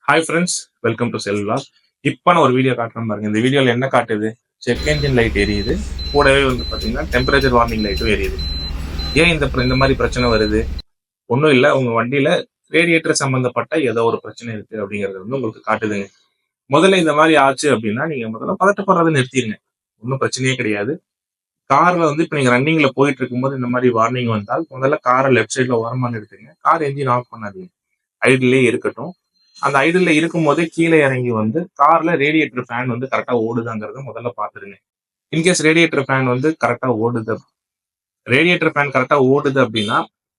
Hi friends, welcome to sell vlog. இப்போ நான் ஒரு வீடியோ காட்டுறேன் பாருங்க. இந்த வீடியோவில் என்ன காட்டுது? செக் என்ஜின் லைட் எரியுது. கூடவே வந்து பார்த்தீங்கன்னா டெம்பரேச்சர் வார்னிங் லைட்டும் எரியுது. ஏன் இந்த மாதிரி பிரச்சனை வருது? ஒன்றும் இல்லை, உங்க வண்டியில ரேடியேட்டர் சம்பந்தப்பட்ட ஏதோ ஒரு பிரச்சனை இருக்கு அப்படிங்கிறது வந்து உங்களுக்கு காட்டுதுங்க. முதல்ல இந்த மாதிரி ஆச்சு அப்படின்னா நீங்க முதல்ல பதட்டப்படுறதை நிறுத்திடுங்க. ஒன்றும் பிரச்சனையே கிடையாது. கார்ல வந்து இப்போ நீங்க ரன்னிங்ல போயிட்டு இருக்கும்போது இந்த மாதிரி வார்னிங் வந்தால் முதல்ல காரை லெஃப்ட் சைட்ல ஓரமா நிறுத்துங்க. கார் என்ஜின் ஆஃப் பண்ணாதீங்க, ஐடிலே இருக்கட்டும். அந்த ஐடில் இருக்கும் போதே கீழே இறங்கி வந்து கார்ல ரேடியேட்டர் ஃபேன் வந்து கரெக்டா ஓடுதாங்கிறத முதல்ல பாத்துருங்க. இன்கேஸ் ரேடியேட்டர் ஃபேன் வந்து கரெக்டா ஓடுது, ரேடியேட்டர் ஃபேன் கரெக்டா ஓடுது அப்படின்னா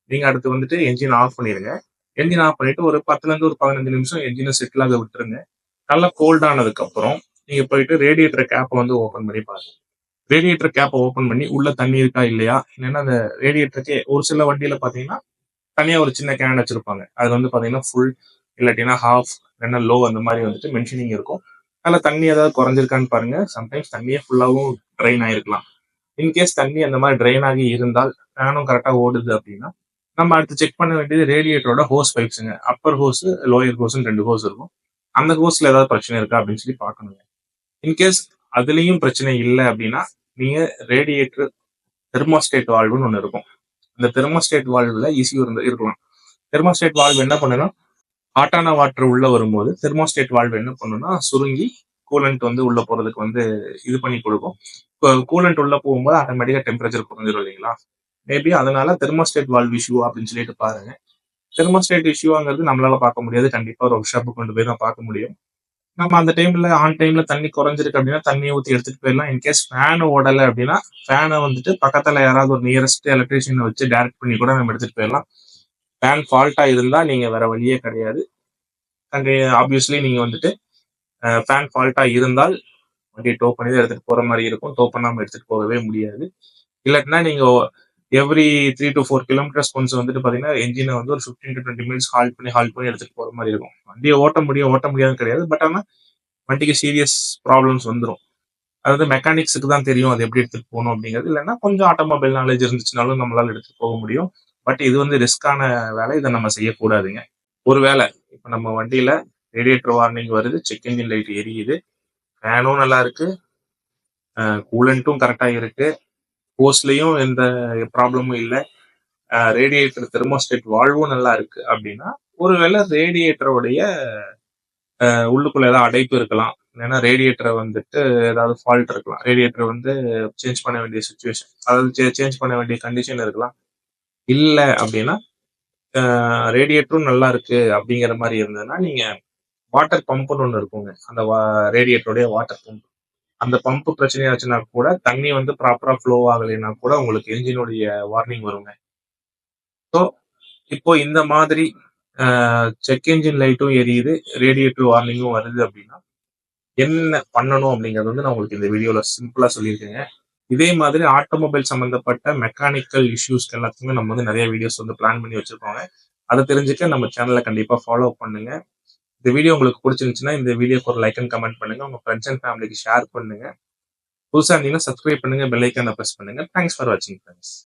நீங்க அடுத்து வந்துட்டு என்ஜின் ஆஃப் பண்ணிடுங்க. என்ஜின் ஆஃப் பண்ணிட்டு ஒரு 10ல இருந்து ஒரு 15 நிமிஷம் என்ஜினை செட்டில் ஆக விட்டுருங்க. நல்லா கோல்ட் ஆனதுக்கு அப்புறம் நீங்க போயிட்டு ரேடியேட்டர் கேப்பை வந்து ஓபன் பண்ணி பாருங்க. ரேடியேட்டர் கேப்பை ஓபன் பண்ணி உள்ள தண்ணி இருக்கா இல்லையா, இல்லைன்னா அந்த ரேடியேட்டருக்கு ஒரு சில வண்டியில பாத்தீங்கன்னா தனியா ஒரு சின்ன கேன் வச்சிருப்பாங்க. அது வந்து பாத்தீங்கன்னா ஃபுல் இல்லாட்டினா ஹாஃப் இல்லைன்னா லோ அந்த மாதிரி வந்துட்டு மென்ஷனிங் இருக்கும். அதில் தண்ணி ஏதாவது குறைஞ்சிருக்கான்னு பாருங்க. சம்டைம்ஸ் தண்ணியே ஃபுல்லாகவும் ட்ரைன் ஆயிருக்கலாம். இன்கேஸ் தண்ணி அந்த மாதிரி ட்ரைன் ஆகி இருந்தால் ஃபேனும் கரெக்டாக ஓடுது அப்படின்னா நம்ம அடுத்து செக் பண்ண வேண்டியது ரேடியேட்டரோட ஹோஸ் பைப்ஸுங்க. அப்பர் ஹோஸ், லோயர் ஹோஸ்ன்னு 2 ஹோஸ் இருக்கும். அந்த ஹோஸ்ல ஏதாவது பிரச்சனை இருக்கா அப்படின்னு சொல்லி பார்க்கணுங்க. இன்கேஸ் அதுலயும் பிரச்சனை இல்லை அப்படின்னா நீங்க ரேடியேட்டர் தெர்மோஸ்டேட் வால்வுன்னு ஒன்று இருக்கும். அந்த தெர்மோஸ்டேட் வால்வுல இஷ்யூ இருக்கலாம். தெர்மோஸ்டேட் வால்வு என்ன பண்ணணும், ஹாட்டான வாட்டர் உள்ள வரும்போது தெர்மோஸ்டேட் வால்வு என்ன பண்ணுன்னா சுருங்கி கூலண்ட் வந்து உள்ள போறதுக்கு வந்து இது பண்ணி கொடுக்கும். இப்போ கூலண்ட் உள்ள போகும்போது ஆட்டோமேட்டிக்கா டெம்பரேச்சர் குறைஞ்சிரும் இல்லைங்களா? மேபி அதனால தெர்மோஸ்டேட் வால்வ் இஷ்யூ அப்படின்னு சொல்லிட்டு பாருங்க. தெர்மோஸ்டேட் இஷ்யூங்கிறது நம்மளால பார்க்க முடியாது, கண்டிப்பா ஒரு ஒர்க் ஷாப்புக்கு கொண்டு போய் தான் பார்க்க முடியும். நம்ம அந்த டைம்ல ஆன் டைம்ல தண்ணி குறைஞ்சிருக்கு அப்படின்னா தண்ணியை ஊற்றி எடுத்துட்டு போயிடலாம். இன்கேஸ் ஃபேன் ஓடலை அப்படின்னா ஃபேனை வந்துட்டு பக்கத்துல யாராவது ஒரு நியரஸ்ட் எலக்ட்ரீஷியனை வச்சு டைரக்ட் பண்ணி கூட நம்ம எடுத்துட்டு போயிடலாம். ஃபேன் ஃபால்ட்டா இருந்தா நீங்க வேற வழியே கிடையாது. அண்ட் ஆப்வியஸ்லி நீங்க வந்துட்டு ஃபேன் ஃபால்ட்டா இருந்தால் வண்டியை டோ பண்ணி தான் எடுத்துட்டு போற மாதிரி இருக்கும். டோ பண்ணாம எடுத்துட்டு போகவே முடியாது. இல்லாட்டினா நீங்க எவ்ரி 3 to 4 kilometers ஒன்ஸ் வந்துட்டு பாத்தீங்கன்னா என்ஜினை வந்து ஒரு 15 to 20 minutes ஹால்ட் பண்ணி எடுத்துட்டு போற மாதிரி இருக்கும். வண்டியை ஓட்ட முடியாதுன்னு கிடையாது. பட் ஆனா வண்டிக்கு சீரியஸ் ப்ராப்ளம்ஸ் வந்துடும். அதாவது மெக்கானிக்ஸுக்கு தான் தெரியும் அது எப்படி எடுத்துட்டு போகணும் அப்படிங்கிறது. இல்லைன்னா கொஞ்சம் ஆட்டோமொபைல் நாலேஜ் இருந்துச்சுனாலும் நம்மளால எடுத்துட்டு போக முடியும். பட் இது வந்து ரிஸ்கான வேலை, இதை நம்ம செய்யக்கூடாதுங்க. ஒருவேளை இப்ப நம்ம வண்டியில ரேடியேட்டர் வார்னிங் வருது, செக் இன்ஜின் லைட் எரியுது, ஃபேனும் நல்லா இருக்கு, கூலண்ட்டும் கரெக்டா இருக்கு, ஹோஸ்லயும் எந்த ப்ராப்ளமும் இல்லை, ரேடியேட்டர் தெர்மோஸ்டேட் வால்வும் நல்லா இருக்கு அப்படின்னா ஒருவேளை ரேடியேட்டருடைய உள்ளுக்குள்ள ஏதாவது அடைப்பு இருக்கலாம். ஏன்னா ரேடியேட்டரை வந்துட்டு ஏதாவது ஃபால்ட் இருக்கலாம். ரேடியேட்டர் வந்து சேஞ்ச் பண்ண வேண்டிய சுச்சுவேஷன், அதாவது சேஞ்ச் பண்ண வேண்டிய கண்டிஷன் இருக்கலாம். இல்லை அப்படின்னா ரேடியேட்டரும் நல்லா இருக்கு அப்படிங்கிற மாதிரி இருந்ததுன்னா நீங்க வாட்டர் பம்ப்னு ஒன்று இருக்குங்க. அந்த ரேடியேட்டருடைய வாட்டர் பம்ப், அந்த பம்ப் பிரச்சனையாச்சுன்னா கூட தண்ணி வந்து ப்ராப்பரா ஃப்ளோ ஆகலைன்னா கூட உங்களுக்கு என்ஜினுடைய வார்னிங் வருங்க. ஸோ இப்போ இந்த மாதிரி செக் என்ஜின் லைட்டும் எரியுது, ரேடியேட்டர் வார்னிங்கும் வருது அப்படின்னா என்ன பண்ணணும் அப்படிங்கிறது வந்து நான் உங்களுக்கு இந்த வீடியோல சிம்பிளா சொல்லியிருக்கேங்க. இதே மாதிரி ஆட்டோமொபைல் சம்பந்தப்பட்ட மெக்கானிக்கல் இஷ்யூஸ்க்கு எல்லாத்துக்குமே நம்ம வந்து நிறைய வீடியோஸ் வந்து பிளான் பண்ணி வச்சிருக்கோங்க. அதை தெரிஞ்சுக்க நம்ம சேனலை கண்டிப்பா ஃபாலோ பண்ணுங்க. இந்த வீடியோ உங்களுக்கு பிடிச்சிருந்துச்சுன்னா இந்த வீடியோக்கு ஒரு லைக் அண்ட் கமெண்ட் பண்ணுங்க. உங்க ஃப்ரெண்ட்ஸ் அண்ட் ஃபேமிலிக்கு ஷேர் பண்ணுங்க. புதுசா இருந்தீங்கன்னா சப்ஸ்கிரைப் பண்ணுங்க, பெல் ஐக்கான பிரஸ் பண்ணுங்க. தேங்க்ஸ் ஃபார் வாட்சிங் ஃப்ரெண்ட்ஸ்.